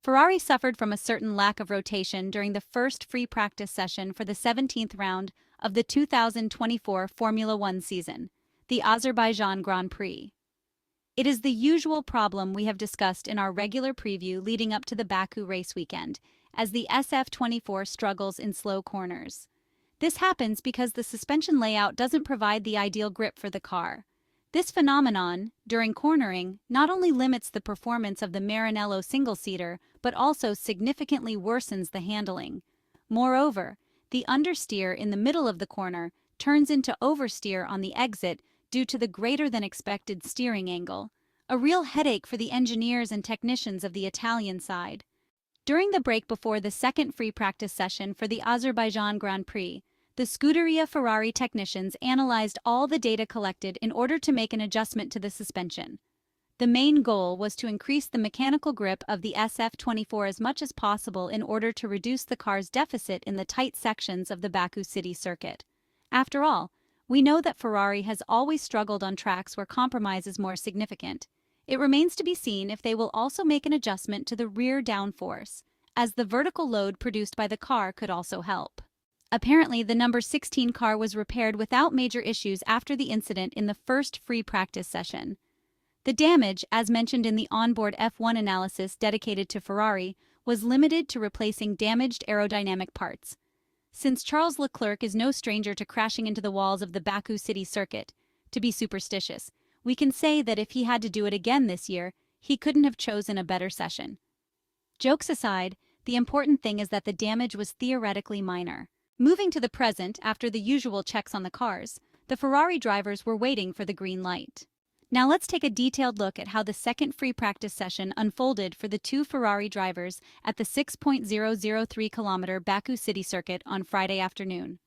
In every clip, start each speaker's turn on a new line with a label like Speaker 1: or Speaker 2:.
Speaker 1: Ferrari suffered from a certain lack of rotation during the first free practice session for the 17th round of the 2024 Formula One season, the Azerbaijan Grand Prix. It is the usual problem we have discussed in our regular preview leading up to the Baku race weekend, as the SF-24 struggles in slow corners. This happens because the suspension layout doesn't provide the ideal grip for the car. This phenomenon, during cornering, not only limits the performance of the Maranello single-seater, but also significantly worsens the handling. Moreover, the understeer in the middle of the corner turns into oversteer on the exit due to the greater-than-expected steering angle, a real headache for the engineers and technicians of the Italian side. During the break before the second free practice session for the Azerbaijan Grand Prix, the Scuderia Ferrari technicians analyzed all the data collected in order to make an adjustment to the suspension. The main goal was to increase the mechanical grip of the SF-24 as much as possible in order to reduce the car's deficit in the tight sections of the Baku City Circuit. After all, we know that Ferrari has always struggled on tracks where compromise is more significant. It remains to be seen if they will also make an adjustment to the rear downforce, as the vertical load produced by the car could also help. Apparently, the number 16 car was repaired without major issues after the incident in the first free practice session. The damage, as mentioned in the onboard F1 analysis dedicated to Ferrari, was limited to replacing damaged aerodynamic parts. Since Charles Leclerc is no stranger to crashing into the walls of the Baku City Circuit, to be superstitious, we can say that if he had to do it again this year, he couldn't have chosen a better session. Jokes aside, the important thing is that the damage was theoretically minor. Moving to the present after the usual checks on the cars, the Ferrari drivers were waiting for the green light. Now let's take a detailed look at how the second free practice session unfolded for the two Ferrari drivers at the 6.003-kilometer Baku City Circuit on Friday afternoon.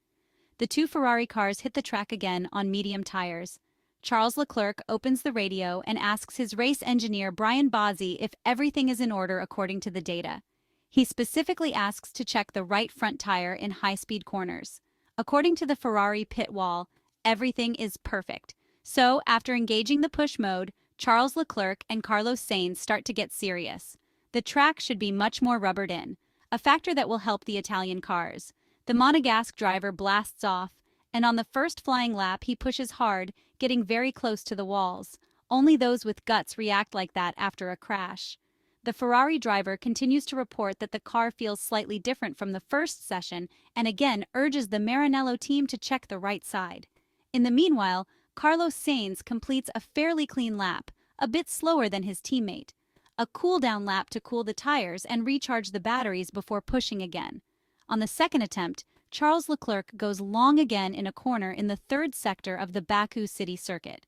Speaker 1: The two Ferrari cars hit the track again on medium tires. Charles Leclerc opens the radio and asks his race engineer Brian Bozzi if everything is in order according to the data. He specifically asks to check the right front tire in high-speed corners. According to the Ferrari pit wall, everything is perfect. So, after engaging the push mode, Charles Leclerc and Carlos Sainz start to get serious. The track should be much more rubbered in, a factor that will help the Italian cars. The Monegasque driver blasts off, and on the first flying lap he pushes hard, getting very close to the walls. Only those with guts react like that after a crash. The Ferrari driver continues to report that the car feels slightly different from the first session and again urges the Maranello team to check the right side. In the meanwhile, Carlos Sainz completes a fairly clean lap, a bit slower than his teammate. A cool-down lap to cool the tires and recharge the batteries before pushing again. On the second attempt, Charles Leclerc goes long again in a corner in the third sector of the Baku City Circuit.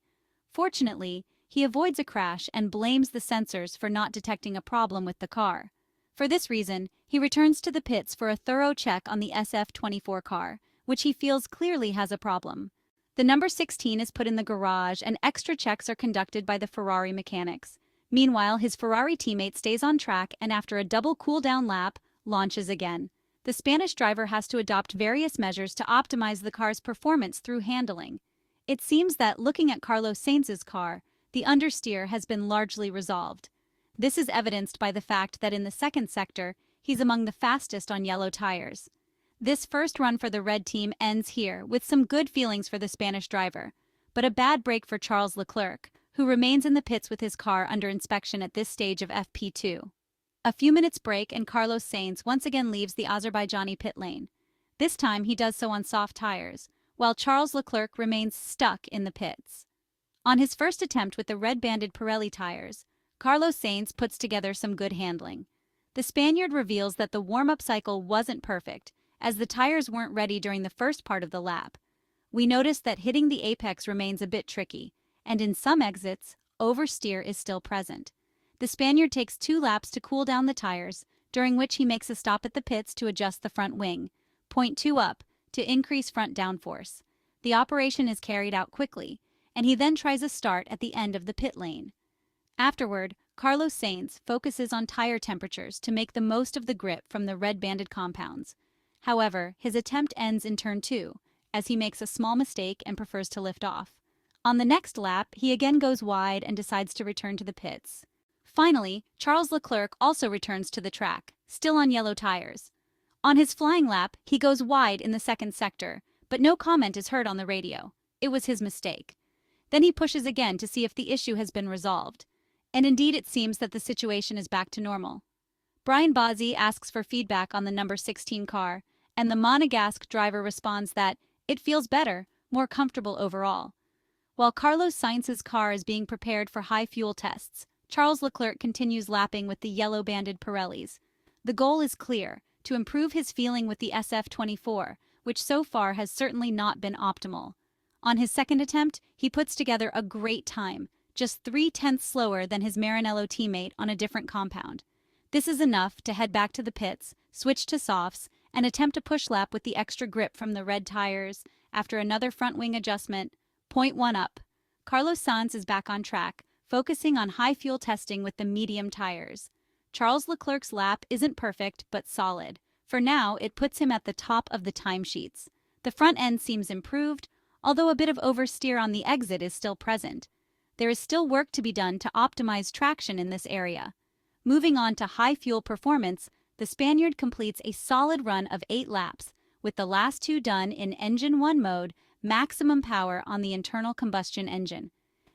Speaker 1: Fortunately, he avoids a crash and blames the sensors for not detecting a problem with the car. For this reason, he returns to the pits for a thorough check on the SF-24 car, which he feels clearly has a problem. The number 16 is put in the garage and extra checks are conducted by the Ferrari mechanics. Meanwhile, his Ferrari teammate stays on track and after a double cool-down lap, launches again. The Spanish driver has to adopt various measures to optimize the car's performance through handling. It seems that looking at Carlos Sainz's car, the understeer has been largely resolved. This is evidenced by the fact that in the second sector, he's among the fastest on yellow tires. This first run for the red team ends here with some good feelings for the Spanish driver, but a bad break for Charles Leclerc, who remains in the pits with his car under inspection at this stage of FP2. A few minutes break and Carlos Sainz once again leaves the Azerbaijani pit lane. This time he does so on soft tires, while Charles Leclerc remains stuck in the pits. On his first attempt with the red-banded Pirelli tires, Carlos Sainz puts together some good handling. The Spaniard reveals that the warm-up cycle wasn't perfect, as the tires weren't ready during the first part of the lap. We notice that hitting the apex remains a bit tricky, and in some exits, oversteer is still present. The Spaniard takes 2 laps to cool down the tires, during which he makes a stop at the pits to adjust the front wing, point 2 up, to increase front downforce. The operation is carried out quickly, and he then tries a start at the end of the pit lane. Afterward, Carlos Sainz focuses on tire temperatures to make the most of the grip from the red-banded compounds. However, his attempt ends in turn 2, as he makes a small mistake and prefers to lift off. On the next lap, he again goes wide and decides to return to the pits. Finally, Charles Leclerc also returns to the track, still on yellow tires. On his flying lap, he goes wide in the second sector, but no comment is heard on the radio. It was his mistake. Then he pushes again to see if the issue has been resolved. And indeed it seems that the situation is back to normal. Brian Bozzi asks for feedback on the number 16 car, and the Monegasque driver responds that it feels better, more comfortable overall. While Carlos Sainz's car is being prepared for high fuel tests, Charles Leclerc continues lapping with the yellow-banded Pirellis. The goal is clear, to improve his feeling with the SF-24, which so far has certainly not been optimal. On his second attempt, he puts together a great time, just 0.3 slower than his Maranello teammate on a different compound. This is enough to head back to the pits, switch to softs, and attempt a push lap with the extra grip from the red tires. After another front wing adjustment, 0.1 up. Carlos Sainz is back on track, focusing on high fuel testing with the medium tires. Charles Leclerc's lap isn't perfect, but solid. For now, it puts him at the top of the timesheets. The front end seems improved, although a bit of oversteer on the exit is still present. There is still work to be done to optimize traction in this area. Moving on to high fuel performance, the Spaniard completes a solid run of 8 laps, with the last 2 done in Engine 1 mode, maximum power on the internal combustion engine.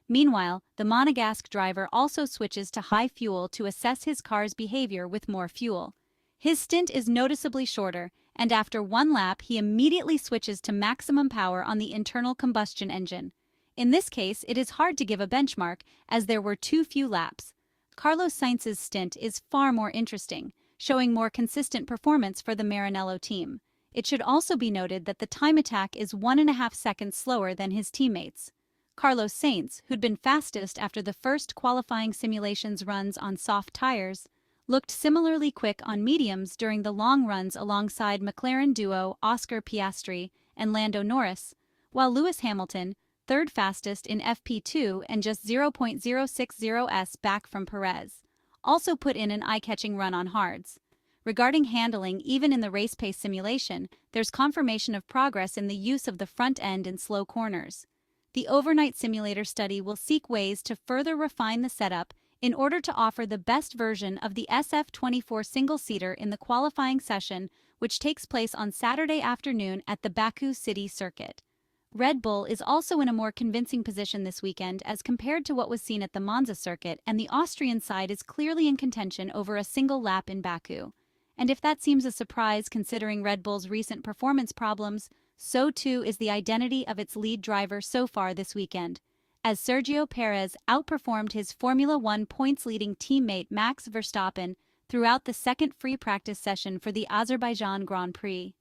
Speaker 1: Meanwhile, the Monegasque driver also switches to high fuel to assess his car's behavior with more fuel. His stint is noticeably shorter, and after 1 lap he immediately switches to maximum power on the internal combustion engine. In this case, it is hard to give a benchmark, as there were too few laps. Carlos Sainz's stint is far more interesting, showing more consistent performance for the Maranello team. It should also be noted that the time attack is 1.5 seconds slower than his teammates. Carlos Sainz, who'd been fastest after the first qualifying simulations runs on soft tires, looked similarly quick on mediums during the long runs alongside McLaren duo Oscar Piastri and Lando Norris, while Lewis Hamilton, third fastest in FP2 and just 0.060s back from Perez, also put in an eye-catching run on hards. Regarding handling, even in the race pace simulation, there's confirmation of progress in the use of the front end in slow corners. The overnight simulator study will seek ways to further refine the setup in order to offer the best version of the SF-24 single-seater in the qualifying session, which takes place on Saturday afternoon at the Baku City Circuit. Red Bull is also in a more convincing position this weekend as compared to what was seen at the Monza circuit, and the Austrian side is clearly in contention over a single lap in Baku. And if that seems a surprise considering Red Bull's recent performance problems, so too is the identity of its lead driver so far this weekend, as Sergio Perez outperformed his Formula One points-leading teammate Max Verstappen throughout the second free practice session for the Azerbaijan Grand Prix.